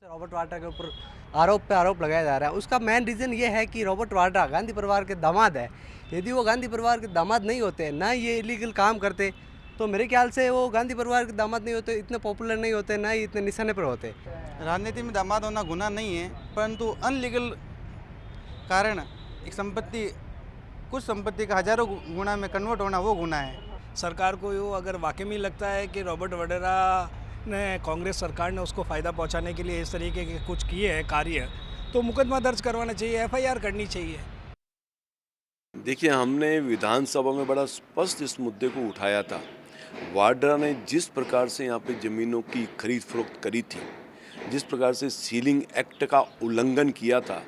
Robert Vadra के ऊपर आरोप पे आरोप लगाया जा रहा है। उसका मेन रीज़न ये है कि रॉबर्ट वाड्रा गांधी परिवार के दामाद है। यदि वो गांधी परिवार के दामाद नहीं होते, ना ये इलीगल काम करते, तो मेरे ख्याल से वो गांधी परिवार के दामाद नहीं होते, इतने पॉपुलर नहीं होते, ना ही इतने निशाने पर होते। राजनीति में दामाद होना गुनाह नहीं है, परंतु अनलीगल कारण एक संपत्ति, कुछ संपत्ति का हजारों गुना में कन्वर्ट होना वो गुनाह है। सरकार को यो अगर वाकई में लगता है कि रॉबर्ट वाड्रा ने, कांग्रेस सरकार ने उसको फ़ायदा पहुंचाने के लिए इस तरीके के कुछ किए हैं कार्य, तो मुकदमा दर्ज करवाना चाहिए, एफआईआर करनी चाहिए। देखिए, हमने विधानसभा में बड़ा स्पष्ट इस मुद्दे को उठाया था। वाड्रा ने जिस प्रकार से यहाँ पे ज़मीनों की खरीद फरोख्त करी थी, जिस प्रकार से सीलिंग एक्ट का उल्लंघन किया था,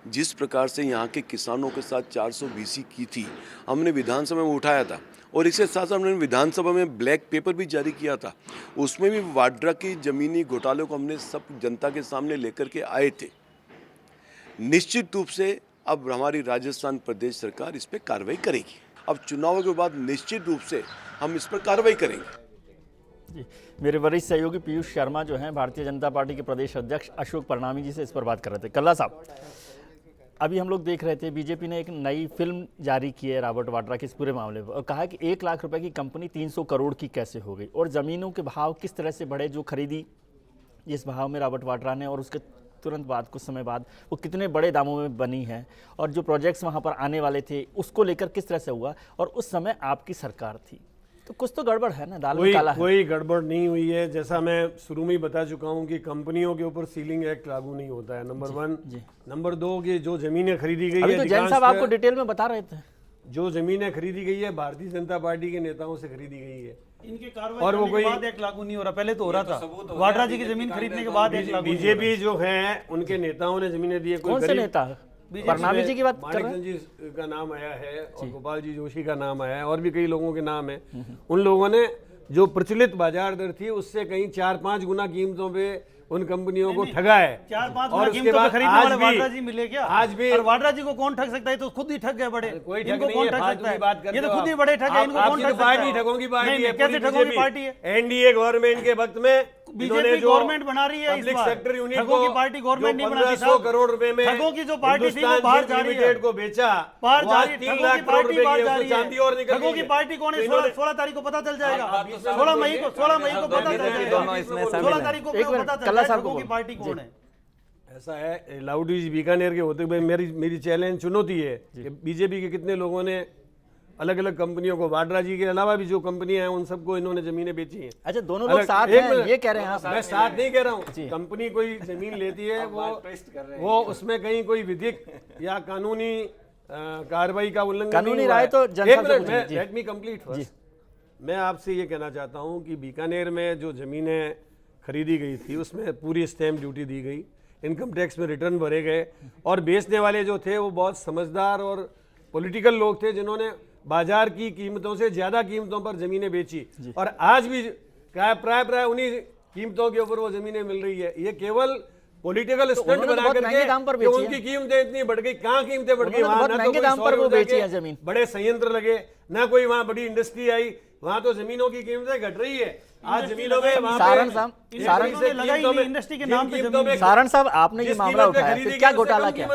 जिस प्रकार से यहाँ के किसानों के साथ 420 की थी, हमने विधानसभा में उठाया था। और इसके साथ साथ हमने विधानसभा में ब्लैक पेपर भी जारी किया था। उसमें भी वाड्रा की ज़मीनी घोटालों को हमने सब जनता के सामने लेकर के आए थे। निश्चित रूप से अब हमारी राजस्थान प्रदेश सरकार इस पर कार्रवाई करेगी। अब चुनाव के बाद निश्चित रूप से हम इस पर कार्रवाई करेंगे। जी, मेरे वरिष्ठ सहयोगी पीयूष शर्मा जो हैं भारतीय जनता पार्टी के प्रदेश अध्यक्ष अशोक परनामी जी से इस पर बात कर रहे थे। कल्ला साहब, अभी हम लोग देख रहे थे बीजेपी ने एक नई फिल्म जारी की है रॉबर्ट वाड्रा के इस पूरे मामले में, और कहा कि 1 लाख रुपए की कंपनी 300 करोड़ की कैसे हो गई, और ज़मीनों के भाव किस तरह से बढ़े जो खरीदी जिस भाव में रॉबर्ट वाड्रा ने, और उसके तुरंत बाद कुछ समय बाद वो कितने बड़े दामों में बनी है, और जो प्रोजेक्ट्स वहाँ पर आने वाले थे उसको लेकर किस तरह से हुआ, और उस समय आपकी सरकार थी, तो कुछ तो गड़बड़ है ना, दाल में काला है। कोई गड़बड़ नहीं हुई है। जैसा मैं शुरू में ही बता चुका हूं कि कंपनियों के ऊपर सीलिंग एक्ट लागू नहीं होता है, नंबर 1। नंबर 2 कि जो जमीनें खरीदी गई अभी तो जैन साहब आपको डिटेल में बता रहे थे, जो जमीनें खरीदी गई है भारतीय जनता पार्टी के नेताओं से खरीदी गई है। इनके कार्रवाई और वो कोई बाद एक लागू नहीं हो रहा, पहले तो हो रहा था। वाड्रा जी की जमीन खरीदने के बाद एक लागू। बीजेपी जो है उनके नेताओं ने जमीनें दी है। कौन से नेता? परनामी जी की बात कर रहे हैं? जी का नाम आया है और गोपाल जी जोशी का नाम आया है और भी कई लोगों के नाम है। उन लोगों ने जो प्रचलित बाजार दर थी उससे कहीं 4-5 गुना कीमतों पे उन कंपनियों को ठगा है। 4-5 गुना कीमतों पे खरीदने वाले वाड्रा जी मिले क्या? आज भी। और वाड्रा जी को कौन ठग सकता है? तो खुद ही ठग गए बड़े। कोई ठग नहीं है, ये तो खुद ही बड़े ठग है। इनको कौन ठग सकता है? ठगों की पार्टी है। कैसे ठगों की पार्टी है? एनडीए गवर्नमेंट के वक्त में बीजेपी गवर्नमेंट बना रही है इस बार। सेक्टर यूनिट ठगों की पार्टी गवर्नमेंट नहीं बनाती। 100 करोड़ रुपए में ठगों की जो पार्टी थी वो बाहर जा रही है, को बेचा, बाहर जा रही है। 3 लाख करोड़ रुपए बाहर जा रही चांदी और है। निकल ठगों की पार्टी कौन है? 16 तारीख को पता चल जाएगा। 16 मई को पता चल जाएगा। 16 तारीख को पता चल जाएगा ठगों की पार्टी कौन है। ऐसा है, लाउडी जी बीकानेर के होते हुए मेरी चैलेंज चुनौती है कि बीजेपी के कितने लोगों ने अलग अलग कंपनियों को, वाड्रा जी के अलावा भी जो कंपनियां हैं उन सबको इन्होंने जमीनें बेची हैं। अच्छा, दोनों लोग साथ हैं ये कह रहे हैं? मैं साथ नहीं कह रहा हूँ। कंपनी कोई जमीन लेती है वो उसमें कहीं कोई विधिक या कानूनी कार्रवाई का उल्लंघन, कानूनी राय तो लेट मी कंप्लीट फर्स्ट। मैं आपसे ये कहना चाहता हूँ कि बीकानेर में जो जमीनें खरीदी गई थी उसमें पूरी स्टैंप ड्यूटी दी गई, इनकम टैक्स में रिटर्न भरे गए, और बेचने वाले जो थे वो बहुत समझदार और पॉलिटिकल लोग थे जिन्होंने बाजार की कीमतों से ज्यादा कीमतों पर जमीनें बेची, और आज भी प्राय उन्हीं कीमतों के ऊपर वो जमीनें मिल रही है। ये केवल पॉलिटिकल स्टंट बना करके उनकी कीमतें इतनी बढ़ गई। कहाँ कीमतें बढ़ गई? वहां ना तो कोई बड़े संयंत्र लगे, ना कोई वहां बड़ी इंडस्ट्री आई, वहां तो जमीनों की कीमतें घट रही है। आज जमीनों में सारण साहब आपने ये मामला उठाया, फिर क्या घोटाला क्या?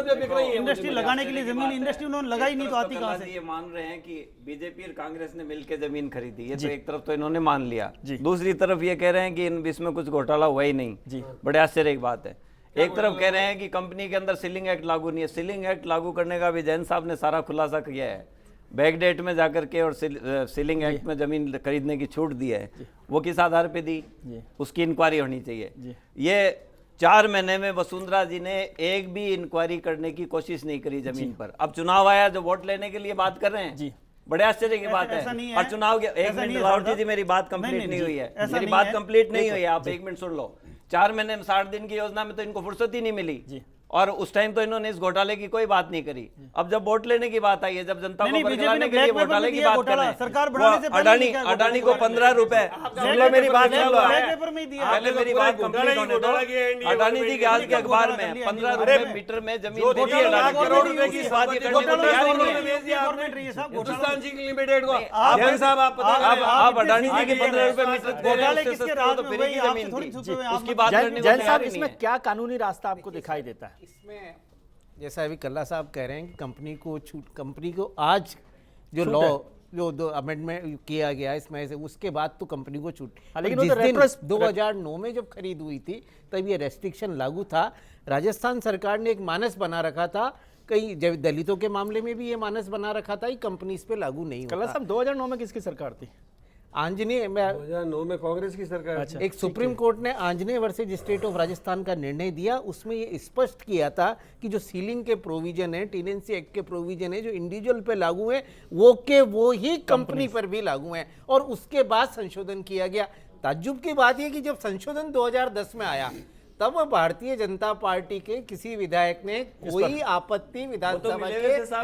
इंडस्ट्री लगाने के लिए जमीन इंडस्ट्री उन्होंने लगाई नहीं, तो आती कहां से? ये मान रहे हैं कि बीजेपी और कांग्रेस ने मिलकर जमीन खरीदी, ये तो एक तरफ तो इन्होंने मान लिया, दूसरी तरफ ये कह रहे हैं कि इसमें कुछ घोटाला हुआ ही नहीं। बड़े आश्चर्य की बात है। एक तरफ कह रहे हैं कि कंपनी के अंदर सीलिंग एक्ट लागू नहीं है। सीलिंग एक्ट लागू करने का भी जैन साहब ने सारा खुलासा किया है, बैक डेट में जाकर के, और सीलिंग एक्ट में जमीन खरीदने की छूट दी है, वो किस आधार पे दी, उसकी इंक्वायरी होनी चाहिए। ये 4 महीने में वसुंधरा जी ने एक भी इंक्वायरी करने की कोशिश नहीं करी जमीन पर। अब चुनाव आया जो वोट लेने के लिए बात कर रहे हैं, बड़े आश्चर्य की बात है। और चुनाव के एक मिनट लाहौर जी, मेरी बात कंप्लीट नहीं हुई है, मेरी बात कंप्लीट नहीं हुई है, आप 1 मिनट सुन लो। 4 महीने में 60 दिन की योजना में तो इनको फुर्सत ही नहीं मिली। और उस टाइम तो इन्होंने इस घोटाले की कोई बात नहीं करी। अब जब वोट लेने की बात आई है, जब जनता को बरगलाने के लिए घोटाले की बात कर रहे हैं, सरकार बनाने से पहले अडानी को 15 रुपए, सुन लो मेरी बात, सुन लो पेपर में ही दिया। पहले मेरी बात कंप्लीट होने दो। अडानी जी के आज के अखबार में 15 रुपए मीटर में जमीन दी है अडानी को। करोड़ रुपए की बात ये करने को तैयार ही नहीं है। हिंदुस्तान जिंक लिमिटेड को आप अडानी जी के 15 रुपए मीटर दे रहे हैं, उससे सस्ते हो तो फिर की जमीन थी, उसकी बात करने को जैन साहब, तैयार ही नहीं इसमें है। क्या कानूनी रास्ता आपको दिखाई देता है? इसमें जैसा अभी कल्ला साहब कह रहे हैं कि कंपनी को आज जो लॉ जो दो अमेंडमेंट किया गया इसमें से, उसके बाद तो कंपनी को छूट। लेकिन जिस दिन 2009 में जब खरीद हुई थी तब ये रेस्ट्रिक्शन लागू था। राजस्थान सरकार ने एक मानस बना रखा था, कई दलितों के मामले में भी ये मानस बना रखा था कि कंपनी इस पे लागू नहीं कल्ला होता। साहब 2009 में किसकी सरकार थी? आंजनेय 2009 में कांग्रेस की सरकार। अच्छा, एक सुप्रीम कोर्ट ने Anjaneya versus state of Rajasthan का निर्णय दिया। उसमें ये स्पष्ट किया था कि जो सीलिंग के प्रोविजन है, टेनेंसी एक्ट के प्रोविजन है, जो इंडिविजुअल पे लागू है वो ही कंपनी पर भी लागू है। और उसके बाद संशोधन किया गया। ताज्जुब की बात यह कि जब संशोधन 2010 में आया तब भारतीय जनता पार्टी के किसी विधायक ने कोई आपत्ति विधानसभा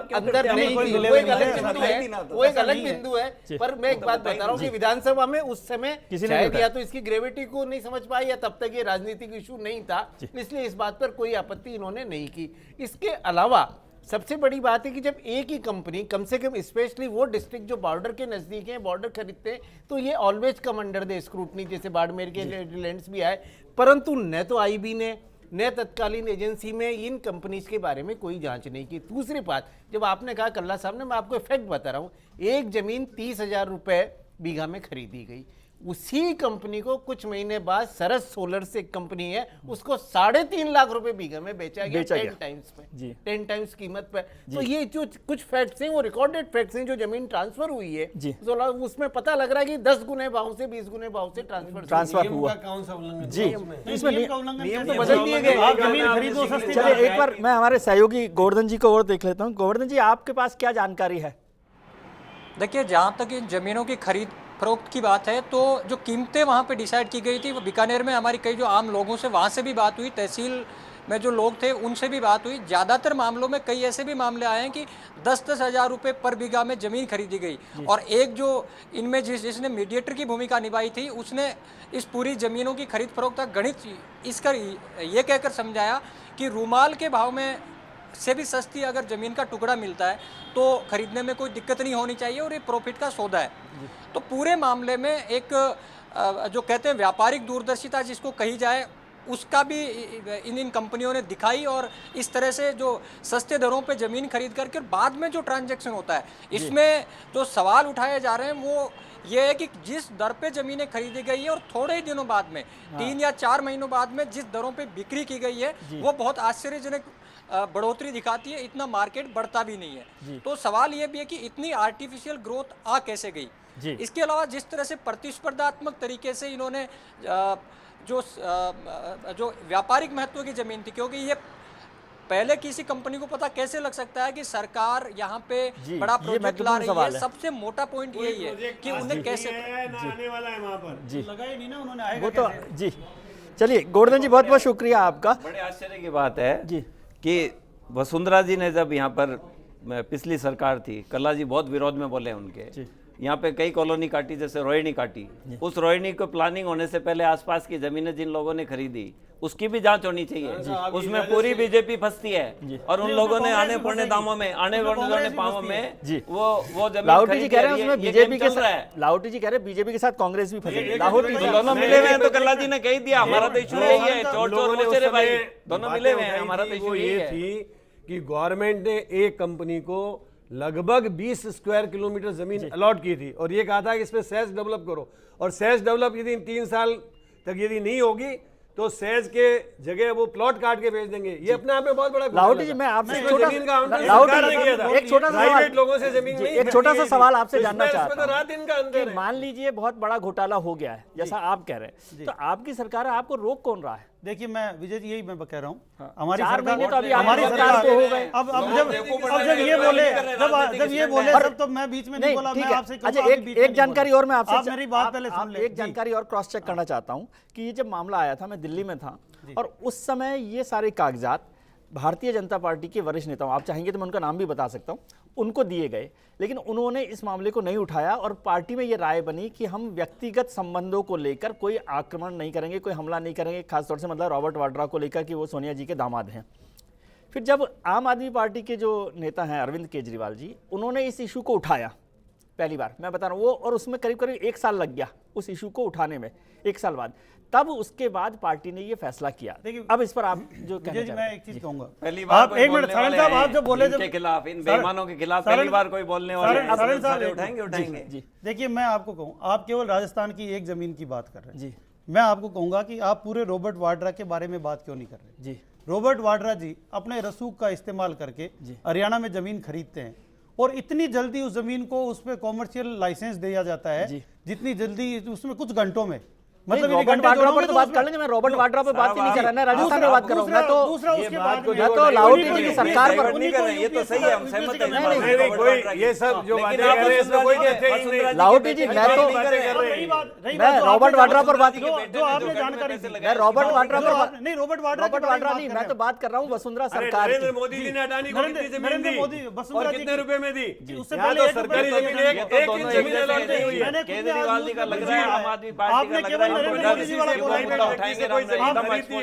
के अंदर नहीं की। वो एक अलग बिंदु है, वो एक अलग बिंदु है। पर मैं एक बात बता रहा हूँ कि विधानसभा में उस समय शायद या तो इसकी ग्रेविटी को नहीं समझ पाई या तब तक ये राजनीतिक इशू नहीं था, इसलिए इस बात पर कोई आपत्ति इन्होंने नहीं की। इसके अलावा सबसे बड़ी बात है कि जब एक ही कंपनी, कम से कम स्पेशली वो डिस्ट्रिक्ट जो बॉर्डर के नजदीक है, बॉर्डर खरीदते हैं, तो ये always come under the scrutiny, जैसे बाड़मेर के लैंड्स भी आए। परंतु न तो आईबी ने न तत्कालीन एजेंसी में इन कंपनीज के बारे में कोई जांच नहीं की। दूसरी बात, जब आपने कहा कल्ला साहब ने, मैं आपको फैक्ट बता रहा हूँ, एक जमीन 30,000 रुपए बीघा में खरीदी गई। उसी कंपनी को कुछ महीने बाद सरस सोलर से एक कंपनी है, उसको 3.5 लाख रुपए बीघा में बेचा गया 10 टाइम्स पे, 10 टाइम्स कीमत पे। तो ये जो कुछ फैक्ट्स हैं वो रिकॉर्डेड फैक्ट्स हैं। जो जमीन ट्रांसफर हुई है तो उसमें पता लग रहा है कि 10 गुने भाव से 20 गुने भाव से ट्रांसफर हुआ। कौन सा उल्लंघन? जी, इसमें नियम तो बदल दिए गए। आप जमीन खरीदो सस्ती। चलिए एक बार मैं हमारे सहयोगी गोवर्धन जी को और देख लेता हूँ। गोवर्धन जी, आपके पास क्या जानकारी है? देखिए, जहाँ तक इन ज़मीनों की खरीद फरोख्त की बात है, तो जो कीमतें वहाँ पे डिसाइड की गई थी, वो बीकानेर में हमारी कई जो आम लोगों से वहाँ से भी बात हुई, तहसील में जो लोग थे उनसे भी बात हुई। ज़्यादातर मामलों में कई ऐसे भी मामले आए हैं कि 10-10 हज़ार रुपये पर बीघा में ज़मीन खरीदी गई। और एक जो इनमें जिसने मीडिएटर की भूमिका निभाई थी, उसने इस पूरी ज़मीनों की खरीद फरोख्त का गणित इसका ये कहकर समझाया कि रूमाल के भाव में से भी सस्ती अगर ज़मीन का टुकड़ा मिलता है तो खरीदने में कोई दिक्कत नहीं होनी चाहिए और ये प्रॉफिट का सौदा है। तो पूरे मामले में एक जो कहते हैं व्यापारिक दूरदर्शिता जिसको कही जाए, उसका भी इन कंपनियों ने दिखाई। और इस तरह से जो सस्ते दरों पे ज़मीन खरीद करके बाद में जो ट्रांजैक्शन होता है, इसमें जो सवाल उठाए जा रहे हैं वो ये है कि जिस दर पे ज़मीनें खरीदी गई है और थोड़े ही दिनों बाद में 3 या 4 महीनों बाद में जिस दरों पे बिक्री की गई है, वो बहुत आश्चर्यजनक बढ़ोतरी दिखाती है। इतना मार्केट बढ़ता भी नहीं है। तो सवाल ये भी है कि इतनी आर्टिफिशियल ग्रोथ आ कैसे गई। इसके अलावा जिस तरह से प्रतिस्पर्धात्मक तरीके से इन्होंने जो व्यापारिक महत्व की ज़मीन थी, क्योंकि ये पहले किसी कंपनी को पता कैसे लग सकता है कि सरकार यहाँ पे बड़ा प्रोजेक्ट ला रही है। सबसे मोटा पॉइंट यही है कि उन्हें कैसे आने वाला है वहाँ पर। जी, लगा ही नहीं ना उन्होंने, वो तो जी। चलिए गोवर्धन जी, बहुत बहुत शुक्रिया आपका। बड़े आश्चर्य की बात है जी कि वसुंधरा जी ने जब यहाँ पर पिछली सरकार थी, कल्ला जी बहुत विरोध में बोले उनके, यहाँ पे कई कॉलोनी काटी, जैसे रोहिणी काटी। उस रोहिणी को प्लानिंग होने से पहले आसपास की जमीनें जिन लोगों ने खरीदी उसकी भी जांच होनी चाहिए। उसमें पूरी बीजेपी फंसती है और उन लोगों ने आने पड़ने दामों में, आने पड़ने पावों में वो जमीन लाहौटी जी कह रहे हैं उसमें बीजेपी के साथ, लाहौटी जी कह रहे हैं बीजेपी के साथ कांग्रेस भी फंसी। लाहौटी जी दोनों मिले हुए हैं। तो कल्ला जी ने कह दिया हमारा तो इशू यही है, चोर चोर बेचारे भाई दोनों मिले हुए हैं, हमारा तो इशू यही है। थी कि गवर्नमेंट ने एक कंपनी को लगभग 20 स्क्वायर किलोमीटर जमीन अलॉट की थी और ये कहा था कि इसमें सेज डेवलप करो, और सेज डेवलप यदि 3 साल तक यदि नहीं होगी तो सेज के जगह वो प्लॉट काट के बेच देंगे। ये अपने आप में बहुत बड़ा लाहौटी जी, मैं आपसे एक छोटा लोगों से जमीन नहीं, एक छोटा सा सवाल आपसे जानना चाहता हूं। रात दिन का अंतर है। मान लीजिए बहुत बड़ा घोटाला हो गया है जैसा आप कह रहे हैं, तो आपकी सरकार है, आपको रोक कौन रहा है? देखिए, मैं विजय जी यही मैं कह रहा हूँ, हमारी 4 महीने तो अभी हमारी सरकार को हो गए। अब जब ये बोले सब, तो मैं बीच में नहीं बोला। मैं आपसे अच्छा, एक जानकारी और मैं आपसे, मेरी बात पहले सुन ले। एक जानकारी और क्रॉस चेक करना चाहता हूँ कि ये जब मामला आया था, मैं दिल्ली में था और उस समय ये सारे कागजात भारतीय जनता पार्टी के वरिष्ठ नेताओं, आप चाहेंगे तो मैं उनका नाम भी बता सकता हूं, उनको दिए गए, लेकिन उन्होंने इस मामले को नहीं उठाया और पार्टी में ये राय बनी कि हम व्यक्तिगत संबंधों को लेकर कोई आक्रमण नहीं करेंगे, कोई हमला नहीं करेंगे, खासतौर से मतलब रॉबर्ट वाड्रा को लेकर कि वो सोनिया जी के दामाद हैं। फिर जब आम आदमी पार्टी के जो नेता हैं अरविंद केजरीवाल जी, उन्होंने इस इशू को उठाया पहली बार, मैं बता रहा हूँ वो, और उसमें करीब करीब 1 साल लग गया उस इशू को उठाने में, 1 साल बाद, तब उसके बाद पार्टी ने ये फैसला किया। अब इस पर आप जो कहना चाहते हैं। मैं एक चीज कहूंगा, पहली बार आप एक मिनट सारण साहब, आप जब बोले के खिलाफ, इन बेईमानों के खिलाफ पहली बार कोई बोलने वाले उठाएंगे। देखिए मैं आपको कहूँ, आप केवल राजस्थान की एक जमीन की बात कर रहे हैं जी, मैं आपको कहूंगा कि आप पूरे रॉबर्ट वाड्रा के बारे में बात क्यों नहीं कर रहे जी। रॉबर्ट वाड्रा जी अपने रसूख का इस्तेमाल करके हरियाणा में जमीन खरीदते हैं और इतनी जल्दी उस जमीन को उस पर कॉमर्शियल लाइसेंस दिया जाता है, जितनी जल्दी उसमें कुछ घंटों में, मतलब रॉबर्ट वाड्रा पर तो बात कर लेंगे, मैं रॉबर्ट वाड्रा पर बात नहीं कर रहा, राजस्थान में बात कर रहा हूं, मैं तो लाहौटी जी की सरकार पर नहीं कर रहे, ये तो सही है, हम सहमत हैं। ये सब जो बातें कर रहे हैं इसमें कोई कहते ही नहीं। लाहौटी जी मैं रॉबर्ट वाड्रा पर बात, जो आपने जानकारी दी, मैं रॉबर्ट वाड्रा पर नहीं, रॉबर्ट वाड्रा नहीं, मैं तो बात कर रहा हूँ वसुंधरा सरकार की। नरेंद्र मोदी जी ने अडानी को कितनी जमीन दी और कितने रुपए में दी? उससे यहाँ पहले तो सरकारी जमीन एक इंच जमीन अलॉट नहीं हुई है। केजरीवाल जी का लग रहा है, आम आदमी पार्टी का लग रहा है, नरेंद्र मोदी जी वाला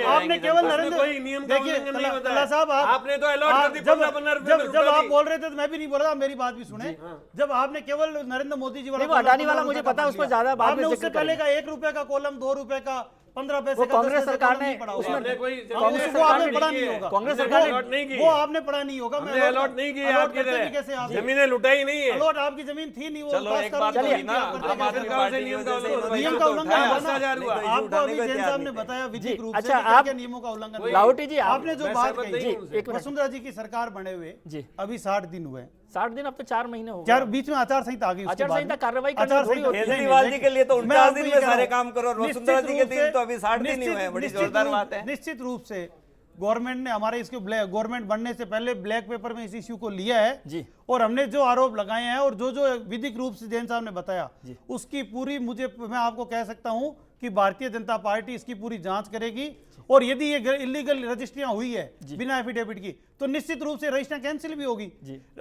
आपने केवल नरेंद्र, कोई नियम का उल्लंघन नहीं होता कल्ला साहब, आपने तो अलॉट कर दी 15 रुपए। जब आप बोल रहे थे तो मैं भी नहीं बोल रहा, मेरी बात भी सुने। जब आपने केवल नरेंद्र मोदी जी वाला, अडानी वाला मुझे पता है, उसको ज्यादा बाद में उससे पहले का 1 रुपए का कॉलम, 2 रुपए का, 15 पैसे वो का, कांग्रेस सरकार ने उसमें कोई उसको आपने पढ़ा नहीं होगा, कांग्रेस सरकार ने वो आपने पढ़ा नहीं होगा। हमने अलॉट नहीं की, आपकी तरह जमीनें लुटाई नहीं है, अलॉट आपकी जमीन थी नहीं। वो चलो एक बात चलिए ना, आम आदमी पार्टी की वजह से नियम का उल्लंघन हुआ ना, 10,000 हुआ। आपको अभी जैन साहब ने बताया विधिक रूप से अच्छा, क्या क्या नियमों का उल्लंघन हुआ। लाहौटी जी आपने जो बात कही, मिनट। वसुंधरा जी की सरकार बने हुए अभी 60 दिन हुए, 60 दिन, अब तो 4 महीने हो गए। चार बीच में आचार संहिता आ गई, आचार संहिता कार्रवाई केजरीवाल जी के लिए तो 49 दिन में सारे काम करो, वसुंधरा जी के दिन तो अभी 60 दिन ही हुए हैं, बड़ी जोरदार बात है। निश्चित रूप से गवर्नमेंट ने हमारे इसके गवर्नमेंट बनने से पहले ब्लैक पेपर में इस इश्यू को लिया है जी, और हमने जो आरोप लगाए हैं और जो विधिक रूप से जैन साहब ने बताया उसकी पूरी, मैं आपको कह सकता हूं कि भारतीय जनता पार्टी इसकी पूरी जांच करेगी और यदि ये इलीगल रजिस्ट्रियां हुई है बिना एफिडेविट की तो निश्चित रूप से रजिस्ट्रियां कैंसिल भी होगी।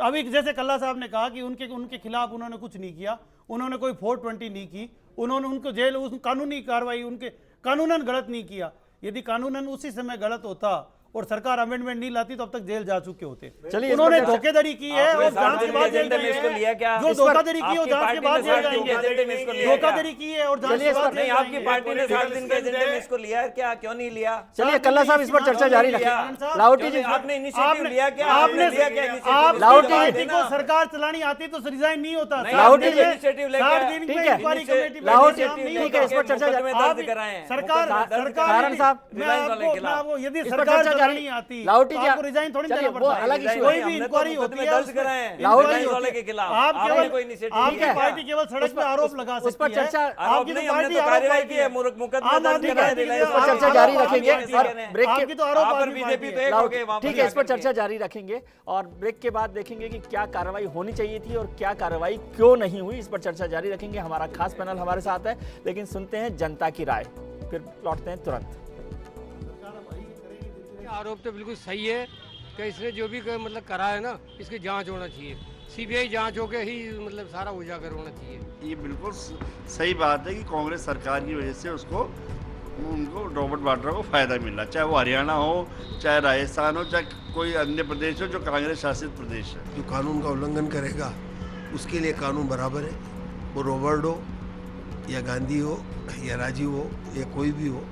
अभी जैसे कल्ला साहब ने कहा कि उनके खिलाफ उन्होंने कुछ नहीं किया, उन्होंने कोई 420 नहीं की, उन्होंने उनको जेल, कानूनी कार्रवाई उनके कानूनन गलत नहीं किया। यदि कानूनन उसी समय गलत होता और सरकार अमेंडमेंट नहीं लाती तो अब तक जेल जा चुके होते। चलिए, उन्होंने धोखाधड़ी की है और जांच के बाद जेल गए हैं। जो धोखाधड़ी की और जांच के बाद जेल जाएंगे, धोखाधड़ी की है और जांच के बाद नहीं, आपकी पार्टी ने 60 दिन के एजेंडे में इसको लिया क्या, क्यों नहीं लिया? चलिए कल्ला साहब इस पर चर्चा जारी रखें। लाहौटी जी आपने इनिशिएटिव लिया क्या? आपने लिया क्या इनिशिएटिव? आप लाहौटी जी पार्टी को सरकार चलानी आती तो रिजाइन नहीं होता। लाहौटी जी इनिशिएटिव लेके 60 दिन ठीक में है, इंक्वायरी कमेटी लाहौटी बैठी, नहीं ठीक है, इस पर चर्चा मुकदमे दर्ज कराएं। सरकार सारण साहब, मैं आपको यदि इस पर सरकार चर्चा चलानी जारी, आती लाहौटी तो जी, आपको रिजाइन थोड़ी चलिए, देना वो पड़ता अलग है। issue कोई है। भी इंक्वायरी होती है दर्ज कराएं, इंक्वायरी वाले के खिलाफ आप आपने केवल कोई इनिशिएटिव आपकी लिया? पार्टी केवल सड़क पे आरोप लगा उस पर सकती है। चर्चा आपकी तो पार्टी कार्रवाई की है, मुकदमा दर्ज कराएं, इस पर चर्चा जारी रखेंगे और ब्रेक आपकी के तो आरोप आप और आदमी बीजेपी पार्टी तो है। एक हो गए वहां पर ठीक है, इस पर जाकर चर्चा जारी रखेंगे और ब्रेक के बाद देखेंगे कि क्या कार्रवाई होनी चाहिए थी और क्या कार्रवाई क्यों नहीं हुई। इस पर चर्चा जारी रखेंगे। हमारा खास पैनल हमारे साथ है, लेकिन सुनते हैं जनता की राय, फिर लौटते हैं तुरंत। आरोप तो बिल्कुल सही है कि इसने जो भी मतलब करा है ना, इसकी जांच होना चाहिए, सीबीआई जांच होके ही मतलब सारा उजागर होना चाहिए। ये बिल्कुल सही बात है कि कांग्रेस सरकार की वजह से उनको रॉबर्ट वाड्रा को फ़ायदा मिला, चाहे वो हरियाणा हो, चाहे राजस्थान हो, चाहे कोई अन्य प्रदेश हो जो कांग्रेस शासित प्रदेश है। जो कानून का उल्लंघन करेगा उसके लिए कानून बराबर है, वो रॉबर्ट हो या गांधी हो या राजीव हो या कोई भी हो,